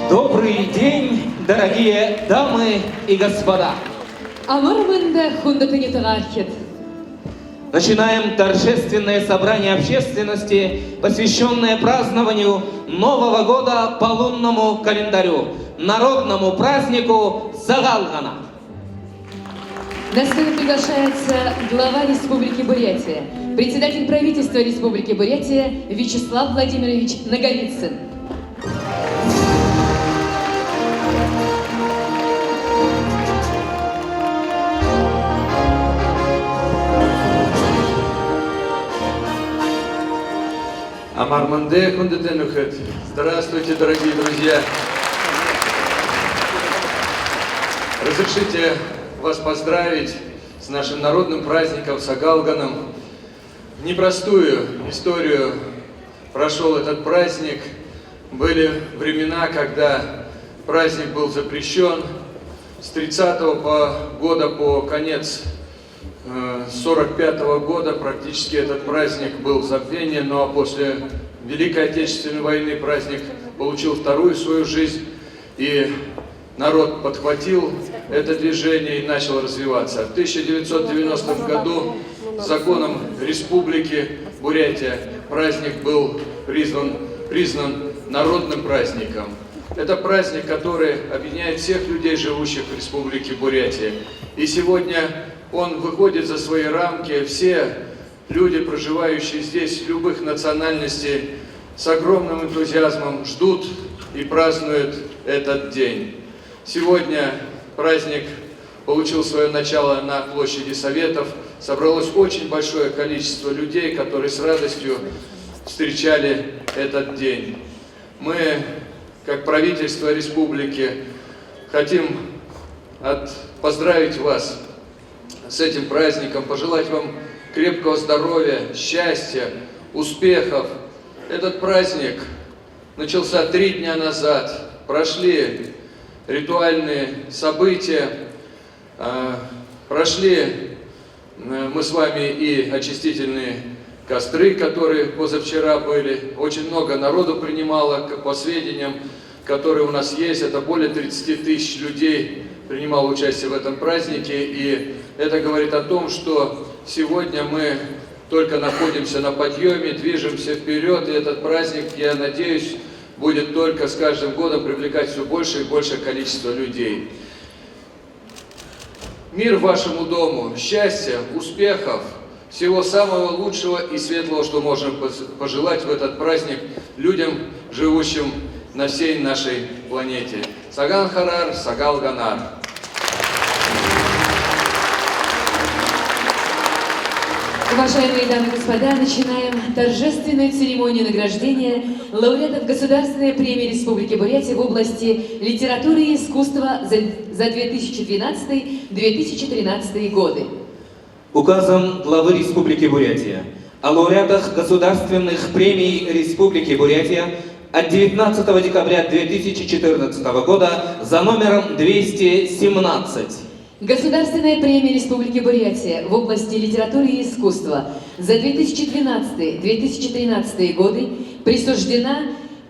Добрый день, дорогие дамы и господа! Начинаем торжественное собрание общественности, посвященное празднованию Нового года по лунному календарю, народному празднику Сагалгана. На сцену приглашается глава Республики Бурятия, председатель правительства Республики Бурятия Вячеслав Владимирович Наговицын. Амарманде Хундетенухет. Здравствуйте, дорогие друзья! Разрешите вас поздравить с нашим народным праздником Сагалганом. Непростую историю прошел этот праздник. Были времена, когда праздник был запрещен. С 30-го года по конец 45-го года практически этот праздник был в забвении, но после Великой Отечественной войны праздник получил вторую свою жизнь, и народ подхватил это движение и начал развиваться. В 1990 году законом Республики Бурятия праздник был признан народным праздником. Это праздник, который объединяет всех людей, живущих в Республике Бурятия. И сегодня он выходит за свои рамки. Все люди, проживающие здесь, любых национальностей, с огромным энтузиазмом ждут и празднуют этот день. Сегодня праздник получил свое начало на площади Советов. Собралось очень большое количество людей, которые с радостью встречали этот день. Мы, как правительство республики, хотим поздравить вас с этим праздником, пожелать вам крепкого здоровья, счастья, успехов. Этот праздник начался 3 дня назад, прошли ритуальные события, прошли мы с вами и очистительные костры, которые позавчера были. Очень много народу принимало, по сведениям, которые у нас есть, это более 30 тысяч людей принимало участие в этом празднике, и это говорит о том, что сегодня мы только находимся на подъеме, движемся вперед, и этот праздник, я надеюсь, будет только с каждым годом привлекать все больше и большее количество людей. Мир вашему дому, счастья, успехов, всего самого лучшего и светлого, что можем пожелать в этот праздник людям, живущим на всей нашей планете. Саган Харар, Сагал Ганар. Уважаемые дамы и господа, начинаем торжественную церемонию награждения лауреатов Государственной премии Республики Бурятия в области литературы и искусства за 2012-2013 годы. Указом главы Республики Бурятия о лауреатах государственных премий Республики Бурятия от 19 декабря 2014 года за номером 217. Государственная премия Республики Бурятия в области литературы и искусства за 2012-2013 годы присуждена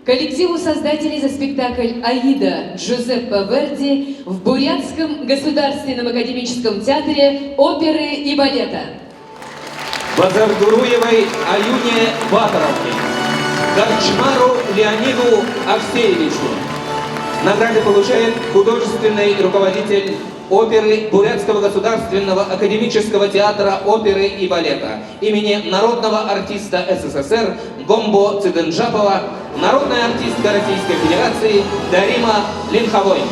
коллективу создателей за спектакль «Аида» Джузеппе Верди в Бурятском государственном академическом театре оперы и балета. Базаргуруевой Аюне Батаровне, Корчмару Леониду Авсеевичу. Награды получает художественный руководитель оперы Бурятского государственного академического театра оперы и балета имени народного артиста СССР Гомбо Циденджапова, народная артистка Российской Федерации Дарима Линховой.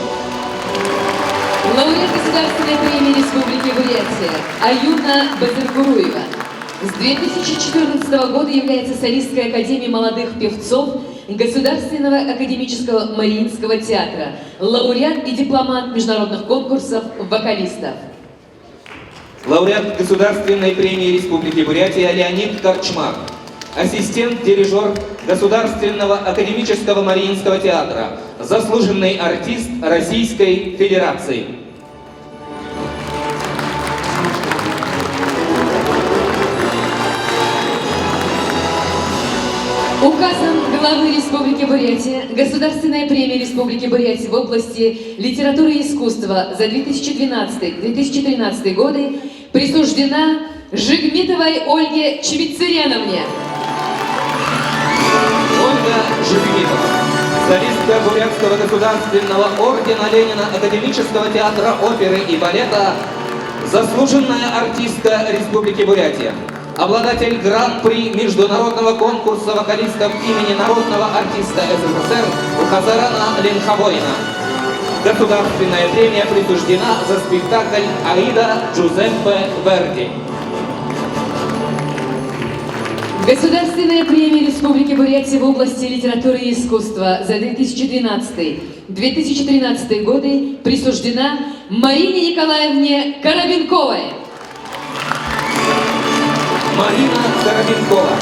Лауреат Государственной премии Республики Бурятия Аюна Базаргуруева. С 2014 года является солисткой Академии молодых певцов Государственного академического Мариинского театра, лауреат и дипломант международных конкурсов вокалистов. Лауреат Государственной премии Республики Бурятия Леонид Корчмар, ассистент-дирижер Государственного академического Мариинского театра, заслуженный артист Российской Федерации. Указом главы Республики Бурятия Государственная премия Республики Бурятия в области литературы и искусства за 2012-2013 годы присуждена Жигмитовой Ольге Чвицыряновне. Ольга Жигмитова, солистка Бурятского государственного ордена Ленина, Академического театра оперы и балета, заслуженная артистка Республики Бурятия, обладатель гран-при международного конкурса вокалистов имени народного артиста СССР Хазарана Ленхабоина. Государственная премия присуждена за спектакль «Аида» Джузеппе Верди. Государственная премия Республики Бурятия в области литературы и искусства за 2012-2013 годы присуждена Марине Николаевне Коробенковой. Марина Коробенкова,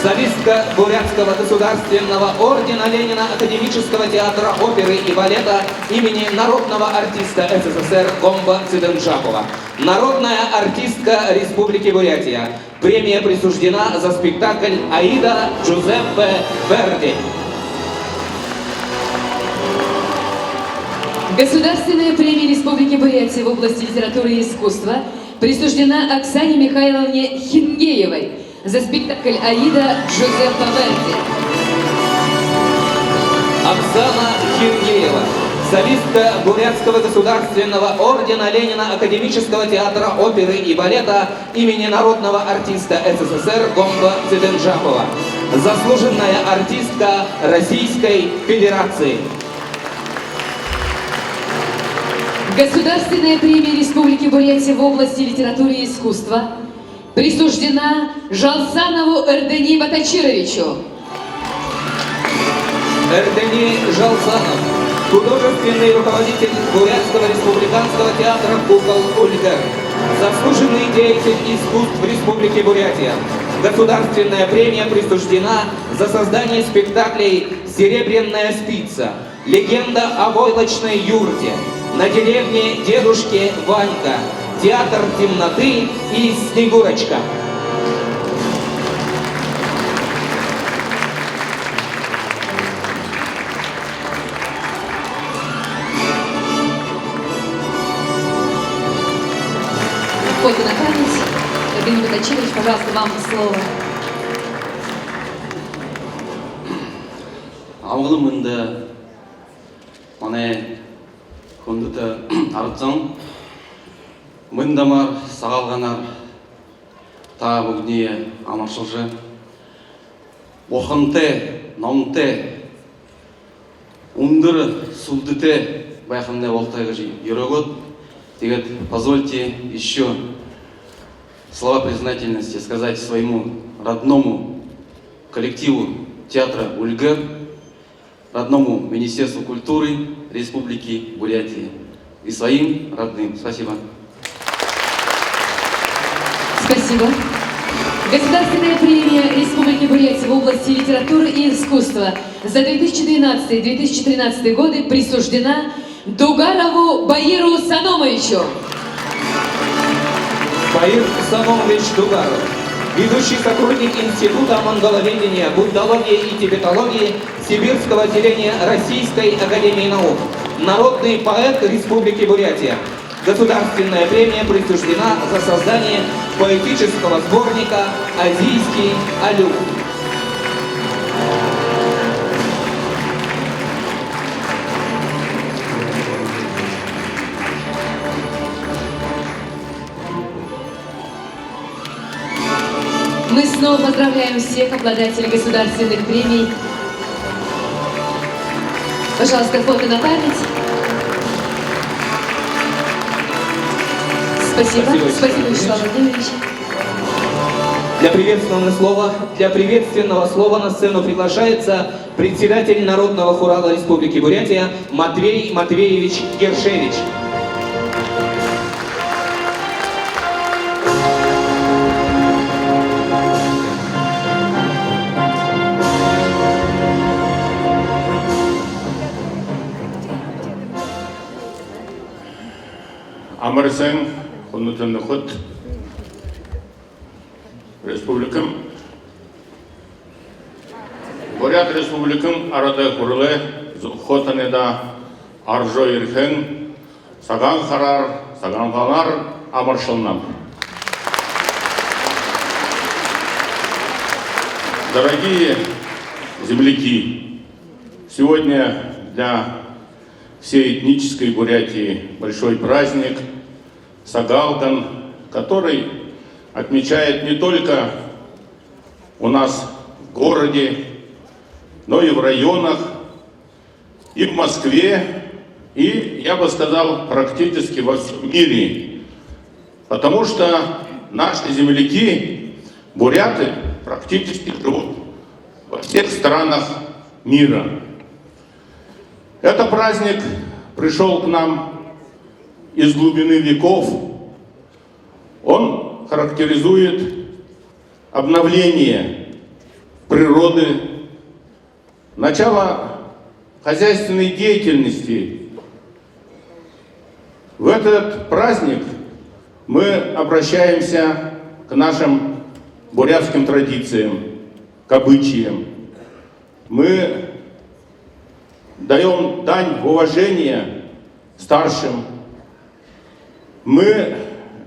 солистка Бурятского государственного ордена Ленина, Академического театра оперы и балета имени народного артиста СССР Гомба Циденджапова. Народная артистка Республики Бурятия. Премия присуждена за спектакль «Аида» Джузеппе Верди. Государственная премия Республики Бурятия в области литературы и искусства присуждена Оксане Михайловне Хингеевой за спектакль «Аида» Джузеппе Верди. Оксана Хингеева, солистка Бурятского государственного ордена Ленина, Академического театра оперы и балета имени народного артиста СССР Гомба Циденджапова. Заслуженная артистка Российской Федерации. Государственная премия Республики Бурятия в области литературы и искусства присуждена Жалсанову Эрдени Батачировичу. Эрдени Жалсанов, художественный руководитель Бурятского республиканского театра кукол «Ульгер», заслуженный деятель искусств Республики Бурятия. Государственная премия присуждена за создание спектаклей «Серебряная спица», «Легенда о войлочной юрте», «На деревне дедушки Ванька», «Театр темноты» и «Снегурочка». Фото на память. Эрдени Батачирович, пожалуйста, вам слово. Ауылым енді мане көндіті арытсам, мындамар сағалғанар та бүгіне амаршылжы. Оқынты, наумты, ундыры, сулдыты байқымды олтайғы жи. Ерогот, тегет, позвольте еще слова признательности сказать своему родному коллективу театра «Ульгер», родному Министерству культуры Республики Бурятия и своим родным. Спасибо. Спасибо. Государственная премия Республики Бурятия в области литературы и искусства за 2012-2013 годы присуждена Дугарову Баиру Саномовичу. Баир Саномович Дугаров, ведущий сотрудник Института монголоведения, буддологии и тибетологии Сибирского отделения Российской академии наук, народный поэт Республики Бурятия. Государственная премия присуждена за создание поэтического сборника «Азийский алюк». Мы снова поздравляем всех обладателей государственных премий. Пожалуйста, фото на память. Спасибо. Спасибо, Вячеслав Владимирович. Для приветственного слова на сцену приглашается председатель Народного хурала Республики Бурятия Матвей Матвеевич Гершевич. Амарсен, хонутын ход, республикам. Бурят Республикын арада курылы, зухотанеда аржо ирхен, саган харар, саган фалар, амаршалнам. Дорогие земляки, сегодня для всей этнической Бурятии большой праздник Сагалган, который отмечает не только у нас в городе, но и в районах, и в Москве, и, я бы сказал, практически во всем мире. Потому что наши земляки, буряты, практически живут во всех странах мира. Этот праздник пришел к нам из глубины веков. Он характеризует обновление природы, начало хозяйственной деятельности. В этот праздник мы обращаемся к нашим бурятским традициям, к обычаям. Мы даем дань уважения старшим. Мы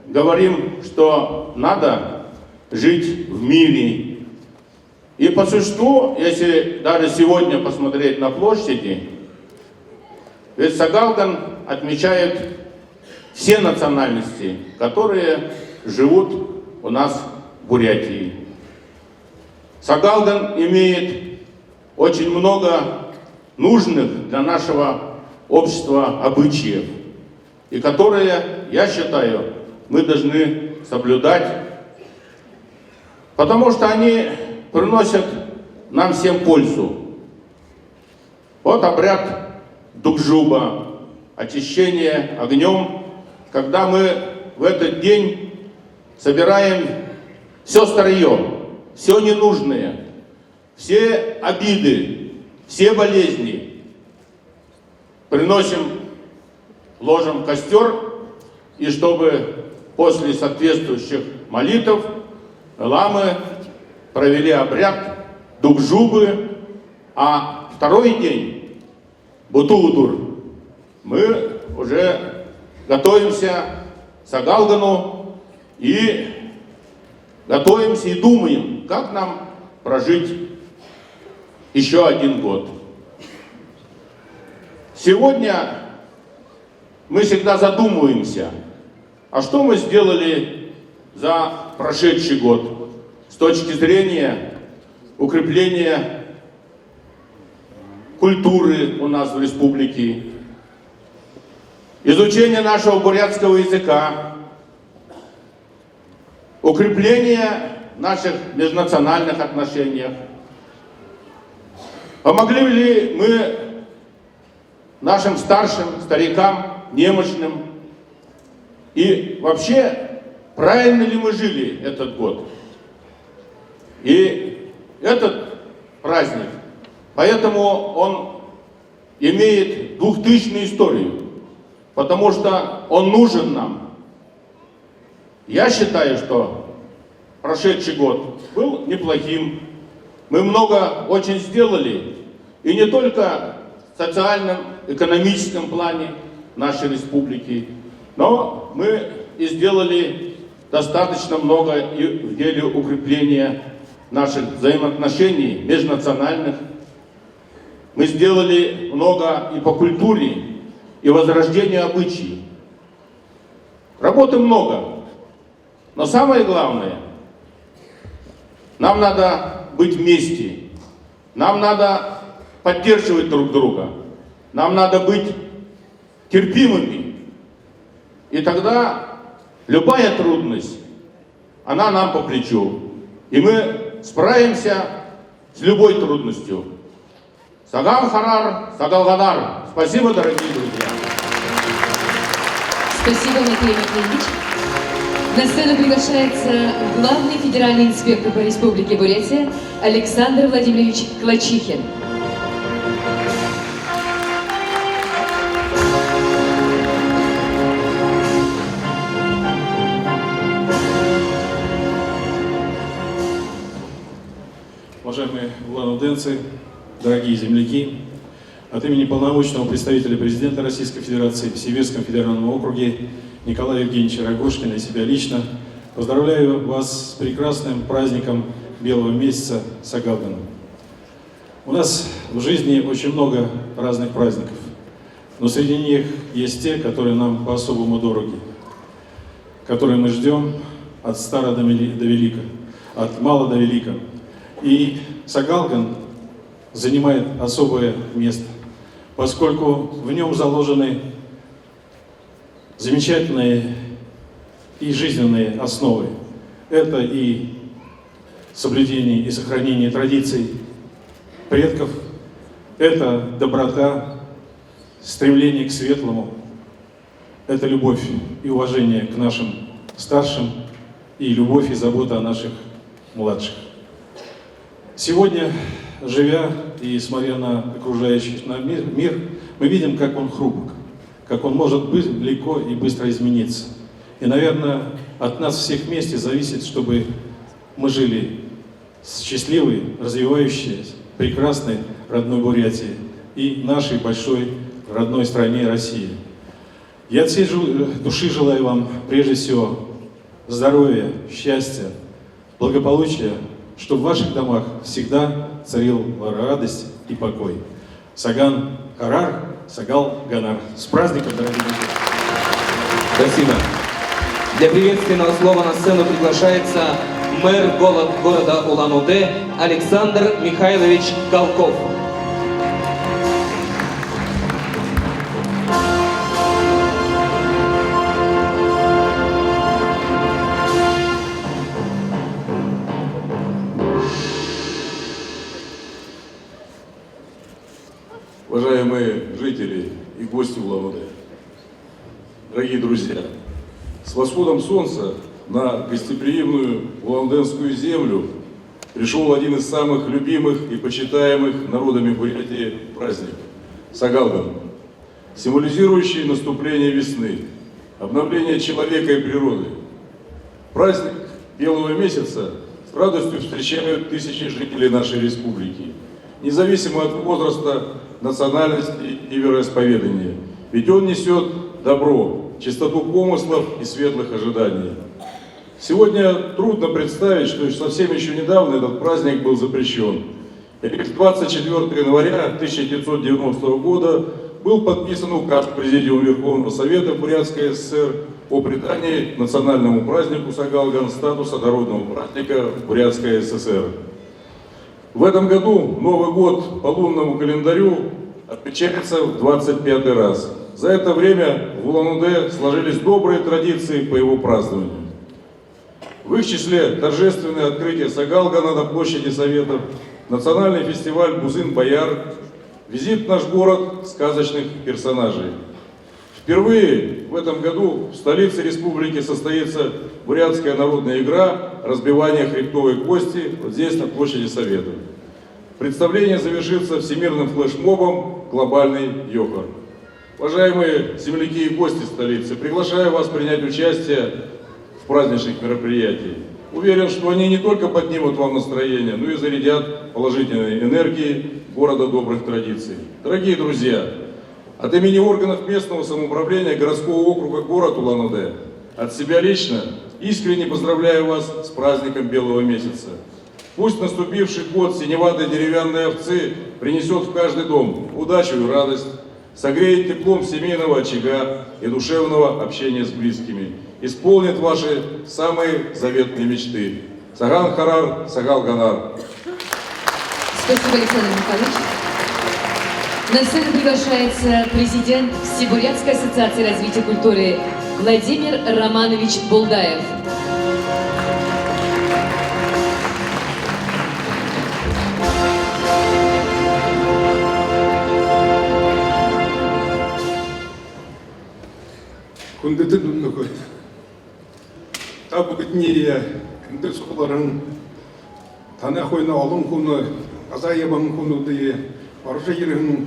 говорим, что надо жить в мире. И по существу, если даже сегодня посмотреть на площади, ведь Сагалган отмечает все национальности, которые живут у нас в Бурятии. Сагалган имеет очень много нужных для нашего общества обычаев, и которые, я считаю, мы должны соблюдать, потому что они приносят нам всем пользу. Вот обряд Дукжуба, очищение огнем, когда мы в этот день собираем все старье, все ненужное, все обиды, все болезни, приносим, ложим в костер, и чтобы после соответствующих молитв ламы провели обряд Дукжубы, а второй день, Бутуудур, мы уже готовимся к Сагалгану и готовимся и думаем, как нам прожить еще один год. Сегодня мы всегда задумываемся, а что мы сделали за прошедший год с точки зрения укрепления культуры у нас в республике, изучения нашего бурятского языка, укрепления наших межнациональных отношениях. Помогли ли мы нашим старшим, старикам, немощным? И вообще, правильно ли мы жили этот год? И этот праздник, поэтому он имеет 2000-ю историю, потому что он нужен нам. Я считаю, что прошедший год был неплохим. Мы много очень сделали, и не только в социальном, экономическом плане нашей республики, но мы и сделали достаточно много и в деле укрепления наших взаимоотношений межнациональных. Мы сделали много и по культуре, и возрождению обычаев. Работы много, но самое главное, нам надо быть вместе, нам надо поддерживать друг друга, нам надо быть терпимыми, и тогда любая трудность, она нам по плечу, и мы справимся с любой трудностью. Саган Харар, Сагалгадар. Спасибо, дорогие друзья. Спасибо, Матвей Матвеевич. На сцену приглашается главный федеральный инспектор по Республике Бурятия Александр Владимирович Клачихин. Уважаемые главноденцы, дорогие земляки, от имени полномочного представителя президента Российской Федерации в Сибирском федеральном округе Николая Евгеньевича Рогожкина и себя лично поздравляю вас с прекрасным праздником Белого месяца Сагалгана. У нас в жизни очень много разных праздников, но среди них есть те, которые нам по-особому дороги, которые мы ждем от стара до велика, от мала до велика. И Сагалган занимает особое место, поскольку в нем заложены замечательные и жизненные основы. Это и соблюдение и сохранение традиций предков, это доброта, стремление к светлому, это любовь и уважение к нашим старшим, и любовь и забота о наших младших. Сегодня, живя и смотря на окружающий нам мир, мы видим, как он хрупок, как он может легко и быстро измениться. И, наверное, от нас всех вместе зависит, чтобы мы жили счастливой, развивающейся, прекрасной родной Бурятии и нашей большой родной стране России. Я от всей души желаю вам, прежде всего, здоровья, счастья, благополучия, чтобы в ваших домах всегда царил радость и покой. Саган Харар, Сагал Ганар. С праздником, дорогие друзья! Спасибо. Для приветственного слова на сцену приглашается мэр города Улан-Удэ Александр Михайлович Голков. Уважаемые жители и гости Улан-Удэ, дорогие друзья, с восходом солнца на гостеприимную улан-удэнскую землю пришел один из самых любимых и почитаемых народами Бурятии праздник – Сагалган, символизирующий наступление весны, обновление человека и природы. Праздник Белого месяца с радостью встречают тысячи жителей нашей республики, независимо от возраста, национальности и вероисповедания. Ведь он несет добро, чистоту помыслов и светлых ожиданий. Сегодня трудно представить, что совсем еще недавно этот праздник был запрещен. И 24 января 1990 года был подписан указ Президиума Верховного Совета Бурятской ССР о придании национальному празднику Сагалган статуса народного праздника Бурятской ССР. В этом году Новый год по лунному календарю отмечается в 25-й раз. За это время в Улан-Удэ сложились добрые традиции по его празднованию. В их числе торжественное открытие Сагалгана на площади Советов, национальный фестиваль Бузын-Бояр, визит в наш город сказочных персонажей. Впервые в этом году в столице республики состоится бурятская народная игра «Разбивание хребтовой кости» вот здесь, на площади Советов. Представление завершится всемирным флешмобом «Глобальный Йохар». Уважаемые земляки и гости столицы, приглашаю вас принять участие в праздничных мероприятиях. Уверен, что они не только поднимут вам настроение, но и зарядят положительной энергией города добрых традиций. Дорогие друзья, от имени органов местного самоуправления городского округа город Улан-Удэ, от себя лично искренне поздравляю вас с праздником Белого месяца. Пусть наступивший год синеватой деревянной овцы принесет в каждый дом удачу и радость, согреет теплом семейного очага и душевного общения с близкими, исполнит ваши самые заветные мечты. Саган Харар, Сагал Ганар. Спасибо, Александр Михайлович. На сцену приглашается президент Всебурятской ассоциации развития культуры Владимир Романович Булдаев. Күндеті дүнні көт. Табы күтнере, күнді сұқыларын, тана қойна алын күні, қаза ебан күні дейі, баржа ерінің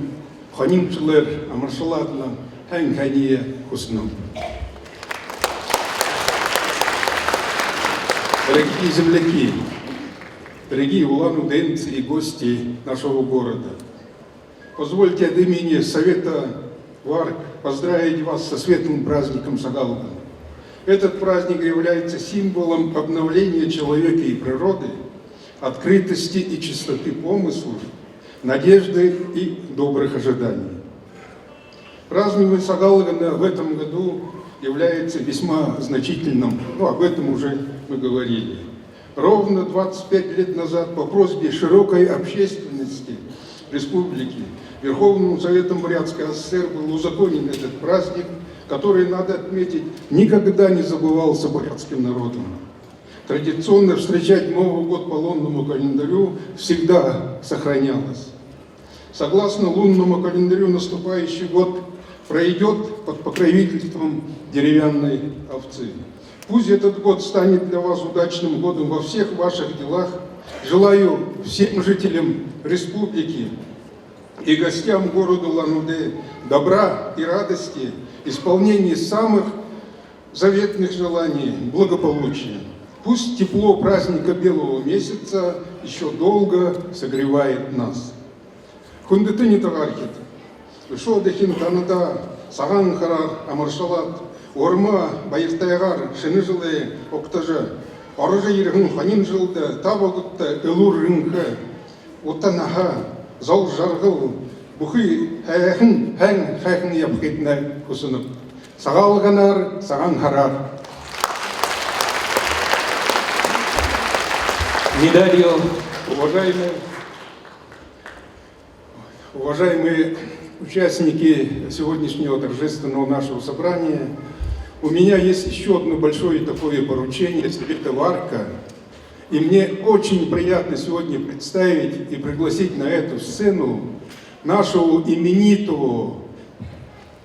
қанымшылар, амыршылатылан, әң кәние күсінің. Дорогие земляки, дорогие улан-удэнцы и гости нашего города. Позвольте от имени Совета ВАРК поздравить вас со светлым праздником Сагалган. Этот праздник является символом обновления человека и природы, открытости и чистоты помыслов, надежды и добрых ожиданий. Празднование Сагалгана в этом году является весьма значительным, об этом уже мы говорили. Ровно 25 лет назад по просьбе широкой общественности республики Верховным Советом Бурятской ССР был узаконен этот праздник, который, надо отметить, никогда не забывался бурятским народом. Традиционно встречать Новый год по лунному календарю всегда сохранялось. Согласно лунному календарю, наступающий год пройдет под покровительством деревянной овцы. Пусть этот год станет для вас удачным годом во всех ваших делах. Желаю всем жителям республики и гостям города Улан-Удэ добра и радости, исполнения самых заветных желаний, благополучия. Пусть тепло праздника Белого месяца еще долго согревает нас. Хундытыни тағархет, Шодахин Танада, Саган Харар, Амаршалат, Орма, Байыртайгар, шыны жылы, оқтажы, арыжы ерігін ханин жылды, табағытты, үлур рыңқы, отанаға, зал жарғыл, бұхи әйәхін, әң япқетіне күсініп. Сағалғанар, Саган Харар. Медалью Уважаемые участники сегодняшнего торжественного нашего собрания, у меня есть еще одно большое такое поручение Совета ВАРКа, и мне очень приятно сегодня представить и пригласить на эту сцену нашего именитого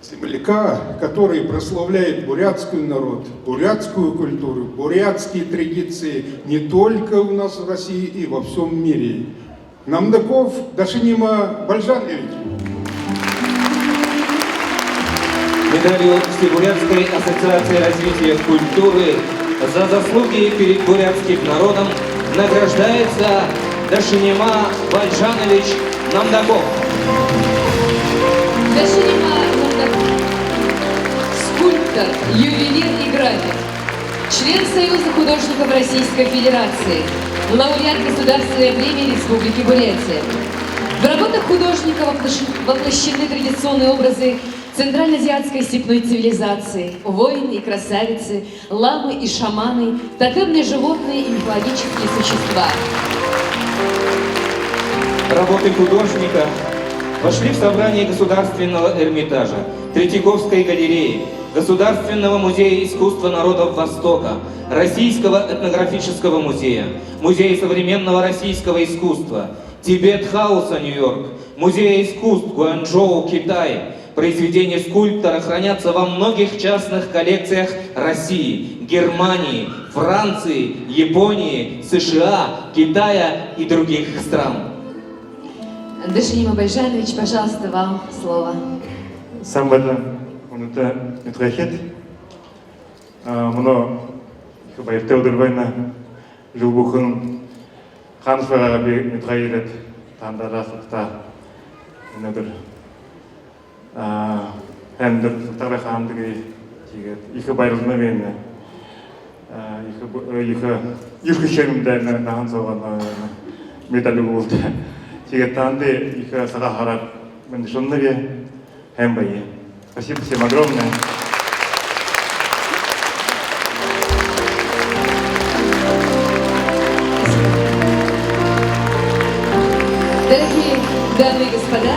земляка, который прославляет бурятский народ, бурятскую культуру, бурятские традиции не только у нас в России и во всем мире. Намдаков Дашинима Бальжанович. Медалью Всебурятской ассоциации развития культуры за заслуги перед бурятским народом награждается Дашинима Бальжанович Намдаков. Дашинима Намдаков. Скульптор, ювелир и график. Член Союза художников Российской Федерации. Лауреат Государственной премии Республики Бурятия. В работах художника воплощены традиционные образы центральноазиатской степной цивилизации, воины и красавицы, ламы и шаманы, тотемные животные и мифологические существа. Работы художника вошли в собрание Государственного Эрмитажа, Третьяковской галереи, Государственного музея искусства народов Востока, Российского этнографического музея, Музея современного российского искусства, Тибет-хауса, Нью-Йорк, Музея искусств Гуанчжоу, Китай. Произведения скульптора хранятся во многих частных коллекциях России, Германии, Франции, Японии, США, Китая и других стран. Дашинима Бальжанович, пожалуйста, вам слово. Самбада, уныта митрахет, муно байырты удырбайна жылбухын ханфаға митрахет тандарасықта өнөдір әндір сықтарбай қамдығы екі байрылына мен екі шерімді наған соған медалі болды. Тегет танды екі саға қарап мен шынны әм байы. Спасибо всем огромное. Дорогие дамы и господа,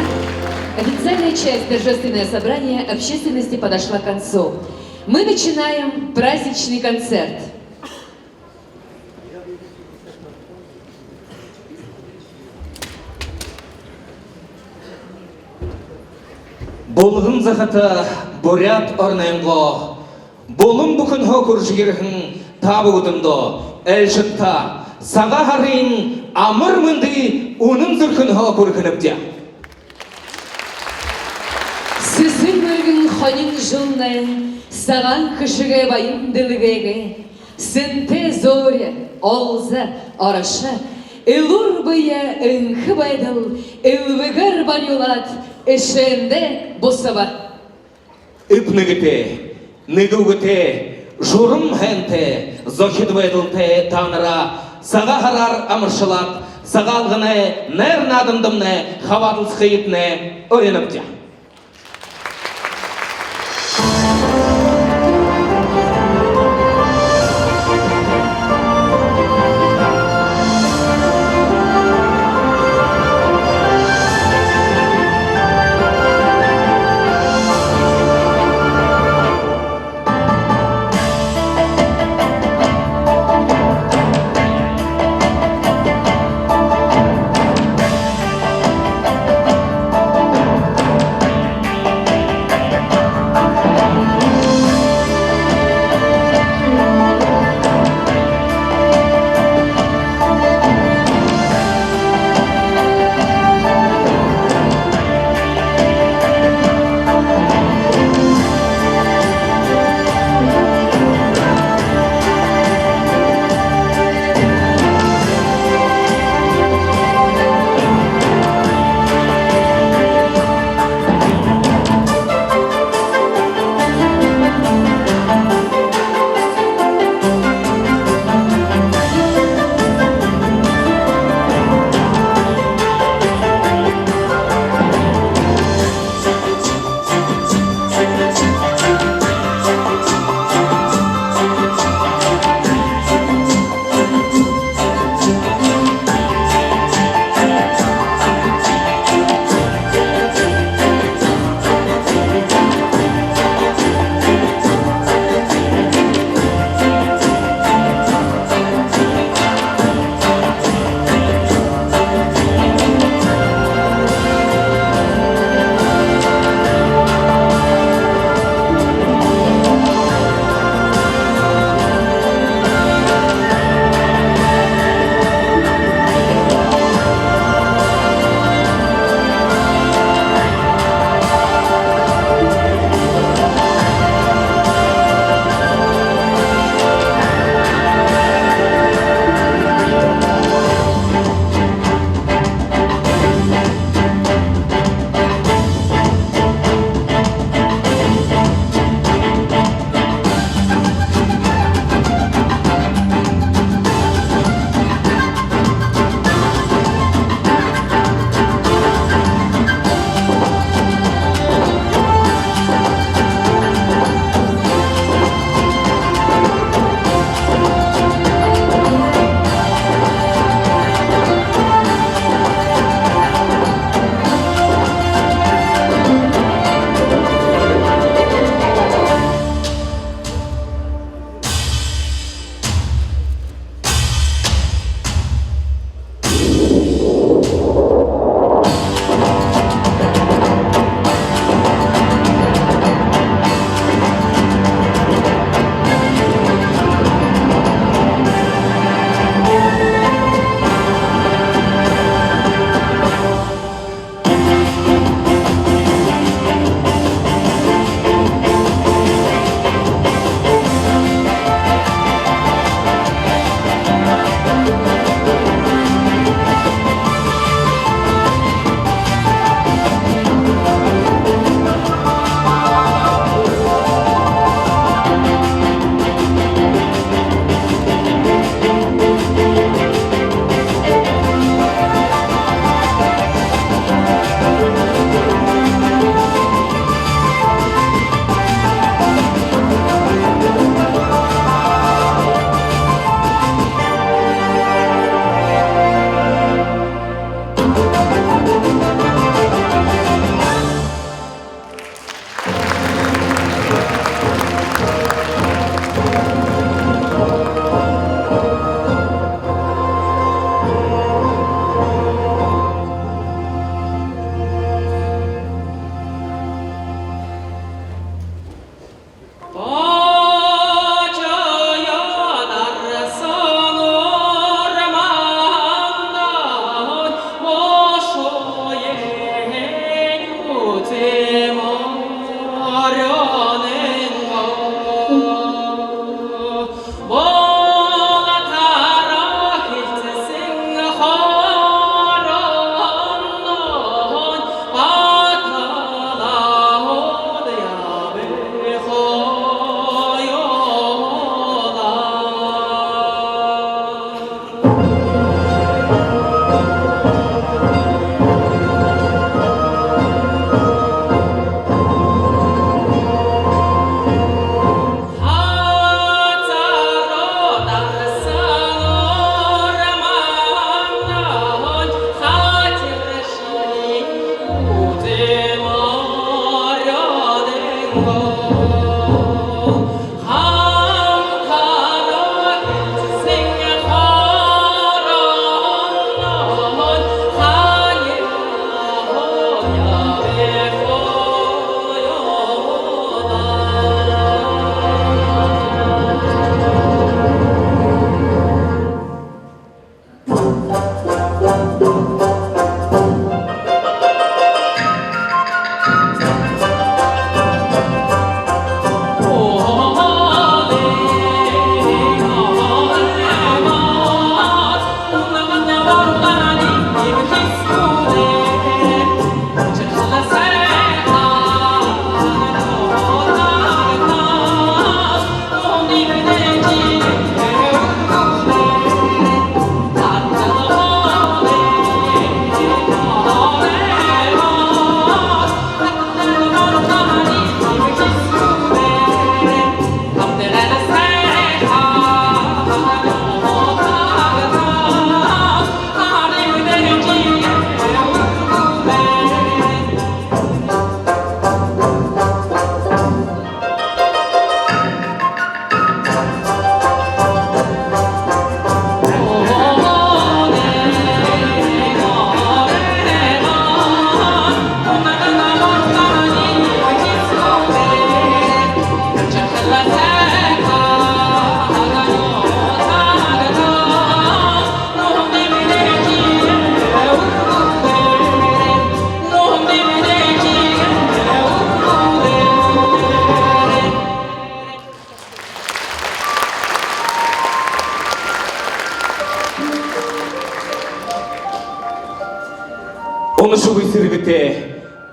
официальная часть торжественного собрания общественности подошла к концу. Мы начинаем праздничный концерт. Болғын зақата бурят орнайынғы, болым бүкін хокур жігірхін табы ұдымды, әлшітта, саға харин амыр мынды оның зүрхін хокур кініпте. Сізін өргін хонин жылнайын, саған кішіге байын ділігеге, сінте зоре, олза, орашы, Илур быя ыңхыбайдыл, илвыгыр банюлат, эшенде босаба. Ипнигите, нигугите, журум хенте, зохидведылте танра, сага харар амыршылат, сагалгыне, нер надымдымне, хавадыл схиитне, ойынып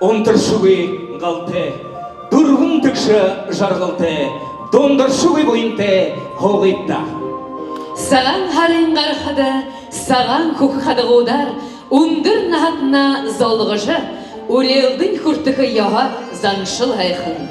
онтыршуы ғалты, дұрғын түкші жарғылты, дондыршуы бойынты хоғитта. Саған харин қарқады, саған көк қадығудар, ұндыр нағатына золғыжы, үрелдің күртікі яға заңшыл айқын.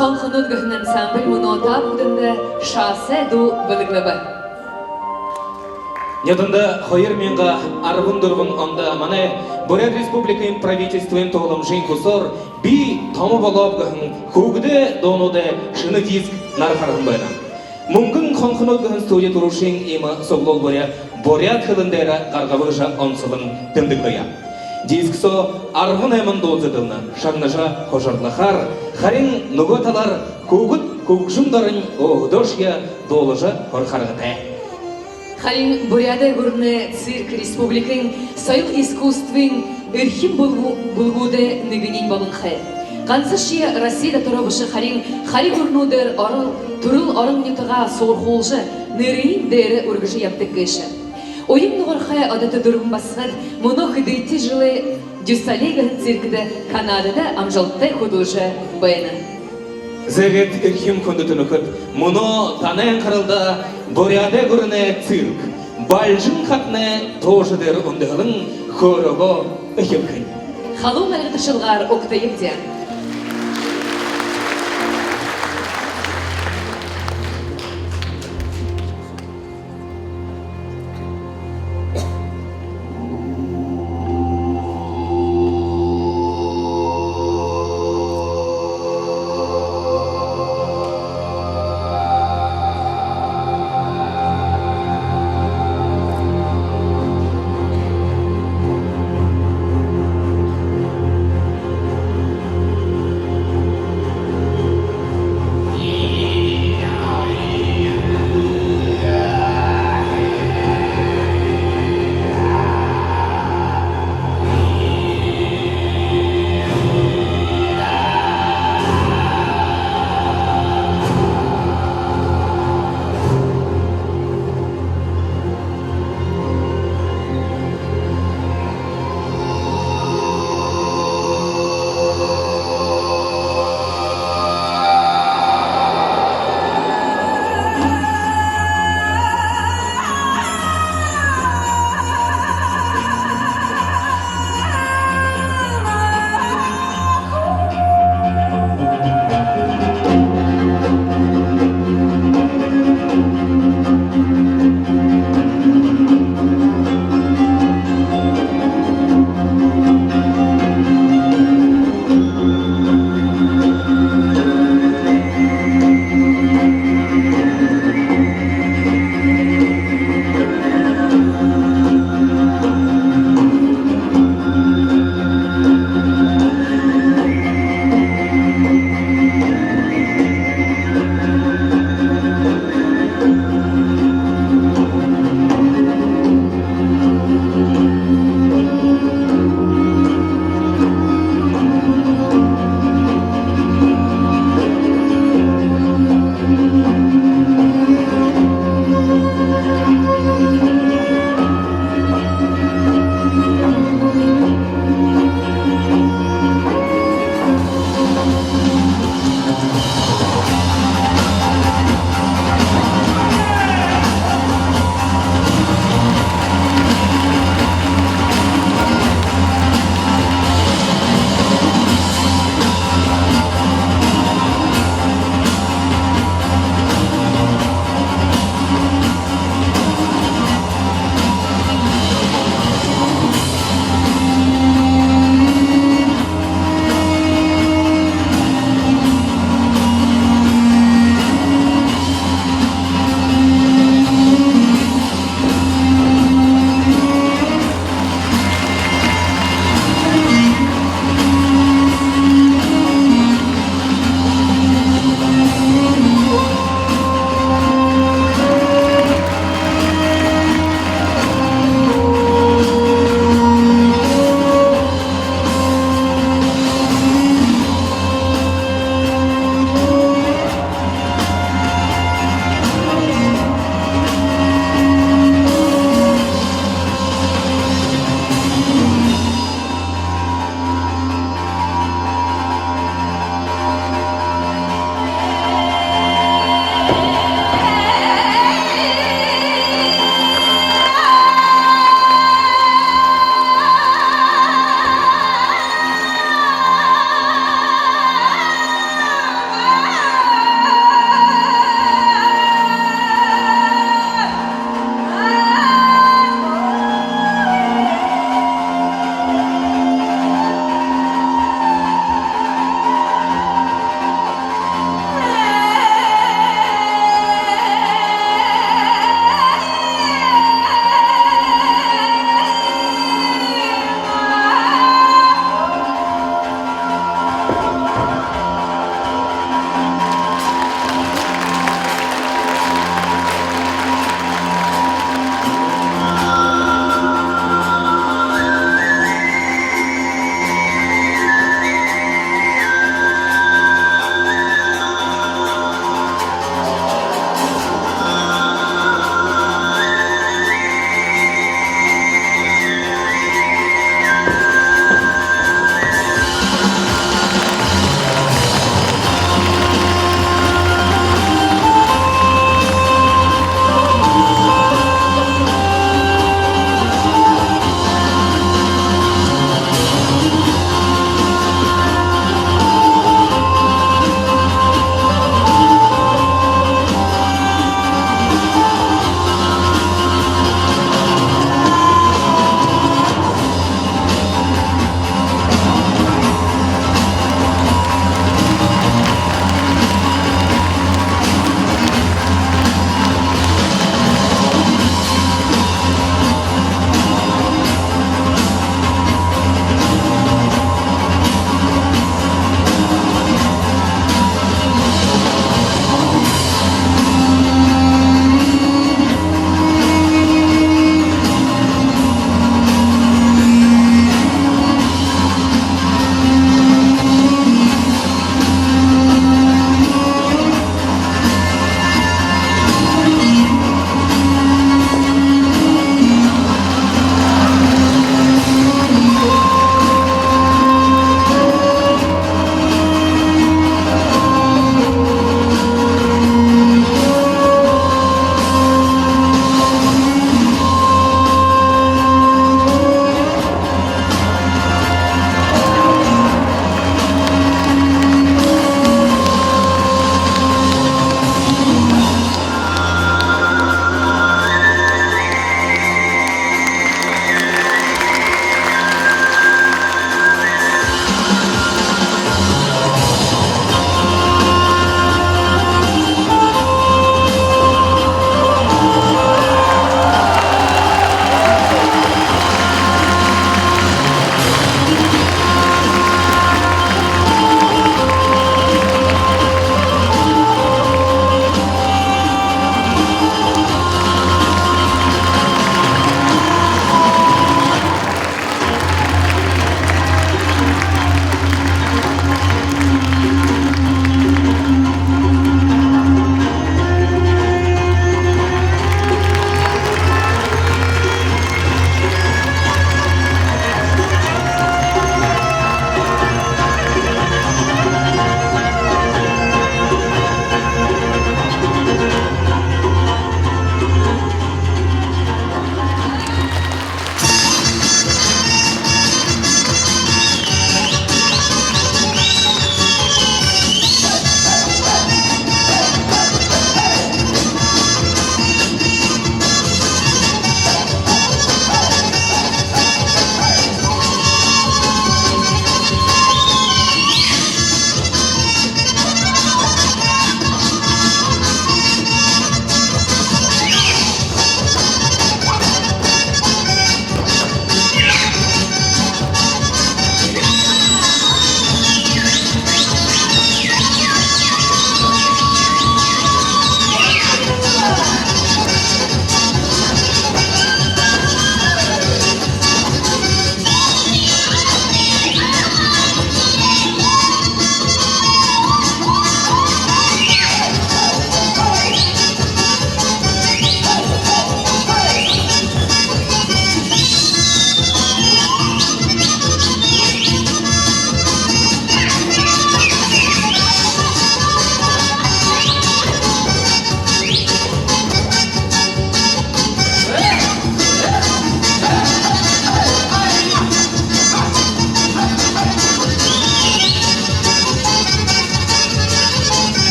Хонхонудгахын ансамбль мунота будында шаседу біліглібі. Нетонда хойыр менға арвындырвын онда мане Бурят Республиканың правительствен тоғылым жин кусор би тому болобгахын хугде донуде шыны диск нархарғын байна. Мүмкін хонхонудгахын студия турушин има соглол Бурят хылындера қарғавыжа онсылын тымдықлыя. Дисксо арғын әмін доздыдылны, шаңныжа хожарлахар, харин нуготалар кугжындарын оғдошия долыжа хорхарғытай. Харин Буряда гурны цирк республикын сайыл искусствын ирхим булгуды нигинин балынхай. Қансышия Россияда тұрабышы хари гурнудыр арыл турыл арың нетіға соғырхолжы нырыйын дәрі үргіші яптық кеші. Ойын нұғырхай адаты дұрғын басқад, мұны хыдайты жылы дюсталегін циркіді Канадада амжалттай худылжы бәйні. Зәгет ирхим күндітіні күт, мұны танайын қырылда Буряда гурны цирк, бальжын қатны тожыдыр ұндығылың көрігі үхімкін. Халу мәлгітішілғар оқтайыпте.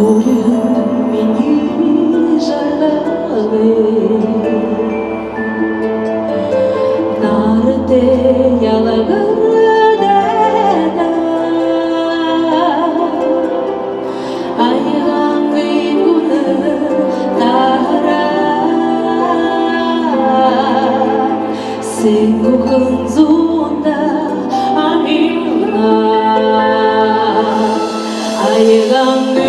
Morgen meni жалали, нарте ялагарда, айганги күні тара, сен көкің зуында амина, айганги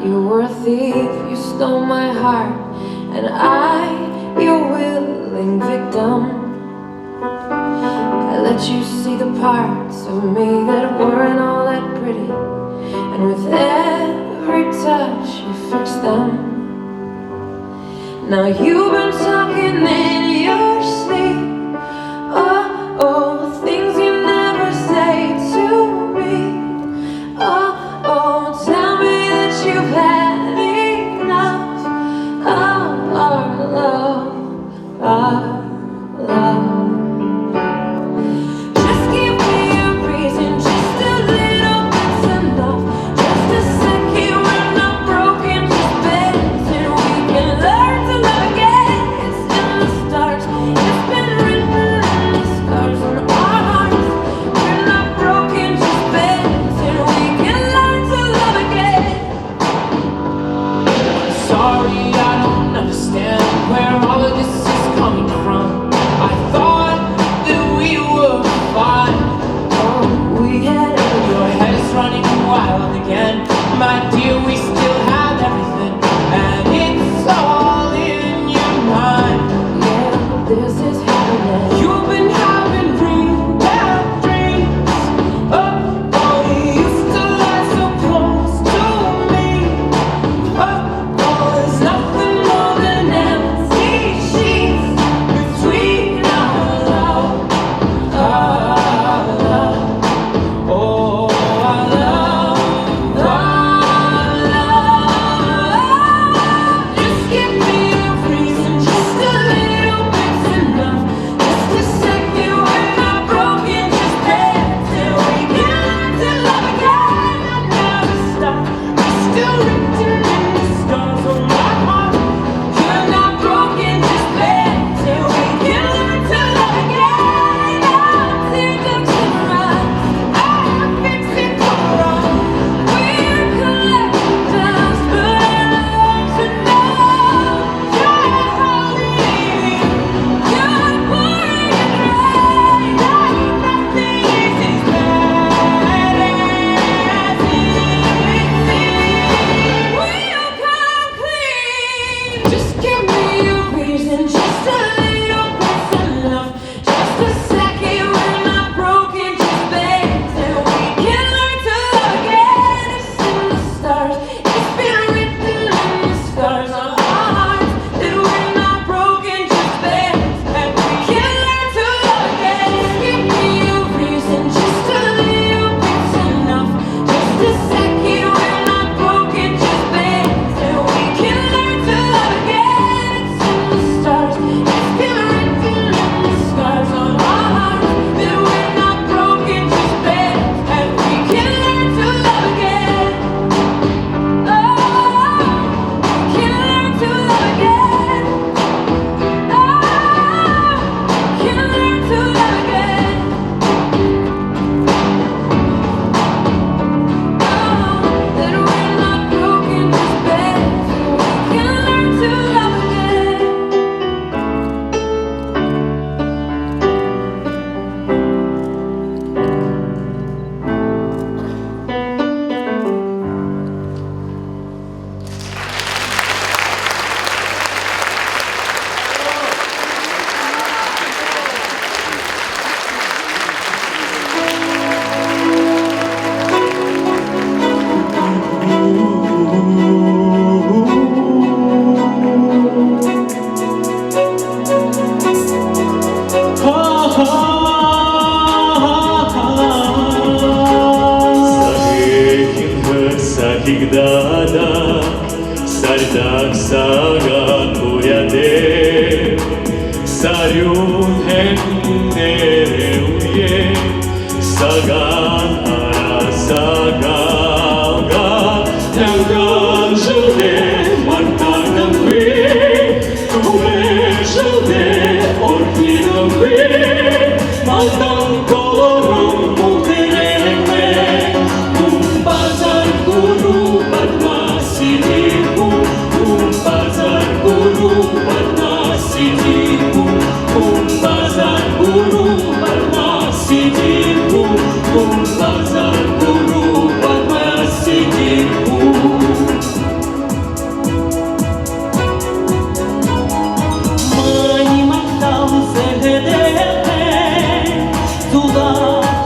You were a thief, you stole my heart, and I, your willing victim. I let you see the parts of me that weren't all that pretty, and with every touch you fixed them. Now you've been talking in your sleep, oh, oh, things you never say to me, oh, oh, tell me that you've had enough of our love, our love. Just give me a reason, just a little bit's enough. Just a second when I'm broken, just better, and we can Sarun hennere uye Sagan ara sagalga Yangan jilde martagan kwe Kume jilde orkinam kwe Maldan kolorum muhtereme Kumbazar guru badmasidiku Kumbazar guru badmasidiku Kumbazar guru badmasidiku Kumbazar guru badmasidiku Mani maktam sehedete Tula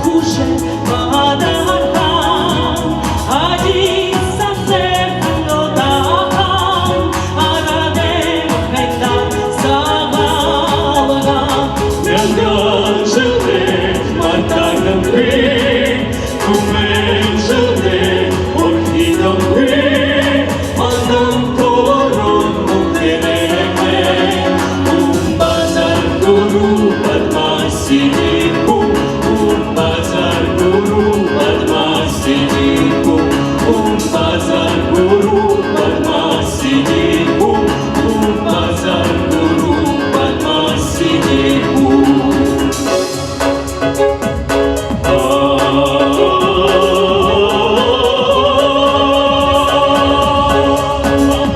kuşe badarhan Adi sasef nodahan Arade mektan sabalgan Yangan jilde martagan kwe Kumen jilde orkinam kwe Mandan koron muhtereme Kumbazar guru badmasidiku Kumbazar guru badmasidiku Kumbazar guru badmasidiku Kumbazar guru badmasidiku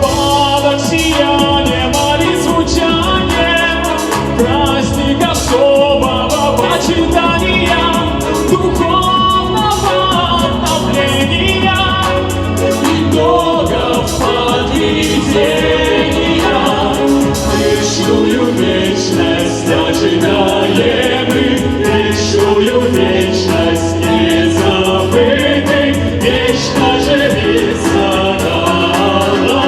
Падок сиянием, али звучанием Праздник особого почитания Духовного обновления Итогов подведения Вечную вечность ожидаем мы Вечную вечность не забыты Вечно живи садала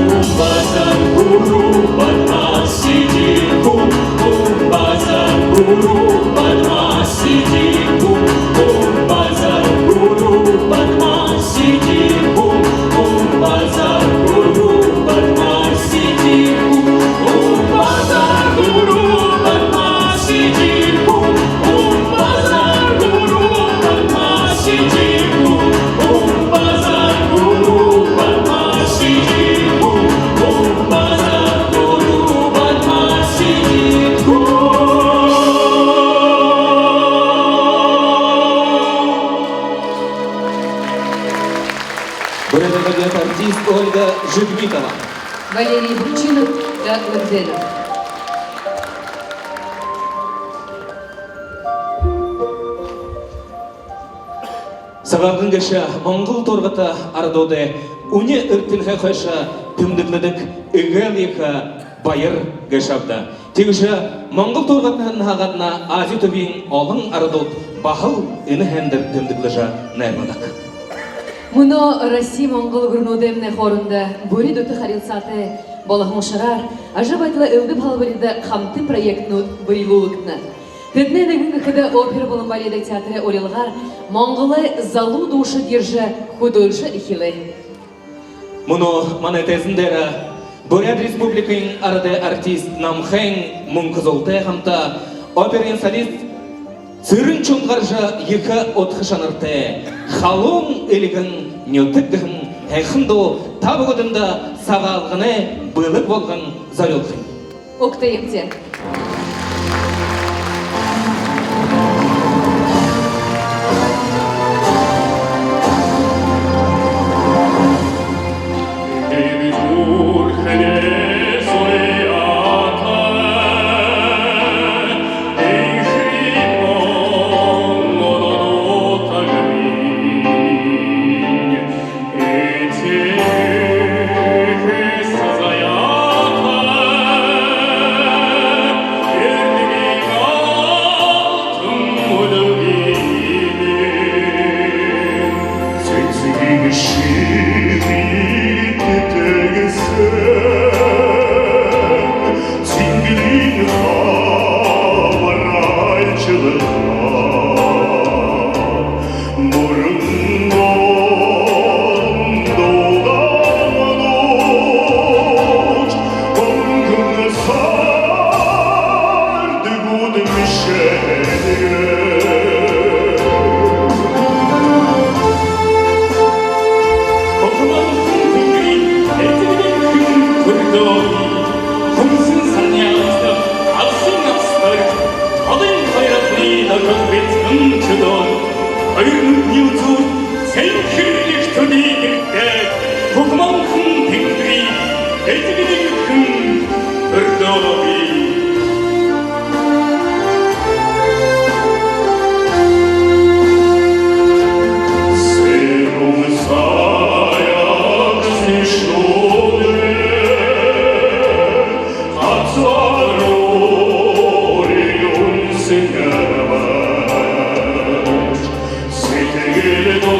Kumbazar guru badmasidiku Kumbazar guru badmasidiku Kumbazar guru badmasidiku Kumbazar guru badmasidiku Kumbazar guru badmasidiku Kumbazar guru badmasidiku Kumbazar guru badmasidiku Kumbazar guru badmasidiku Burada поет артист Ольга Жигмитова. Валерий Бручинов, Гад Лагденов. Сабабын кеше Моңғол торғыта ардоды уне үртінхе қойша түмдіклідік үгелігі байыр кешабды. Тегіше Моңғол торғытын хағадына ази төбейін олың ардод бахыл үні хендір түмдікліжа нәймадық. Муно Россия Моңғол гурнудемне хорунда Бури дуты харилсаты Балахмошарар ажабайтла ылды балбарида хамты проектну быйлулыкны. Тедне нагынга кыда опера баламбалида театры орелгар Моңғолы залу души держа худойша ихилы. Муно манетезіндері Бурят Республиканың арады артист Намхэн Мункызолты хамта оперин солист Цырын чоңғаржа екі отқышанырты Халон елігін нөтікгін әйхінду табығыдында сағалғыны бұйлық болған зарылқын. Октаевте. 서유는 유주 생크리를 터디길 때 그만큼 댕들이 애들이 큰 ördobi 새로운 사약 세쇼를 앞서로리 온생각만 세계를 도리가요서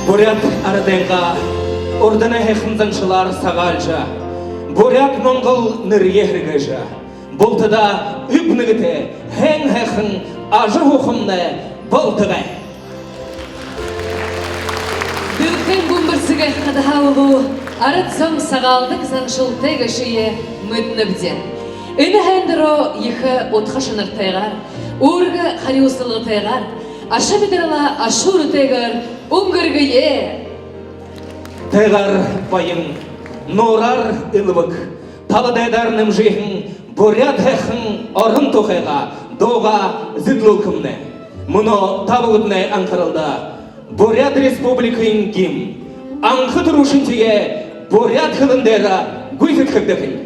Бурят арденға, ордына хехынзаншылар сағалжа, бурят моңғол ніргергежа, болтыда үпнігіте, хен-хехін ажы хухымны болтыға. Бүккен бұмбырсыға қадыға олу, арыт соң сағалдық заңшыл тәгішіе мүднібден. Үні хәндіро ехі отқа шыныртайғар, урғы хариусылы тайғар, аша бедірала ашуры тайғар, ұңғырғы е. Тайғар байын, норар ылыбык, таладайдарным жиғын, бурят хехін орын тоқайға, доға зідлілкімні. Мұны табылыдны аңқырылда, Бурят Республиканың гимн, аңқы тұрушынтеге бурят хылындайға гүйфік кірдікін.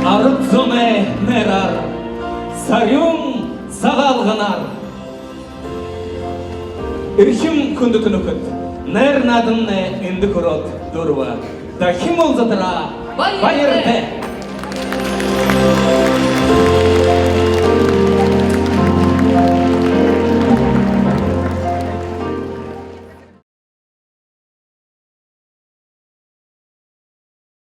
Арыцоне нерар, сарюм сағалғанар. Ирхим күнді күні күт, нер надынны инді күрот дұрва. Да хим ол затыра байырды.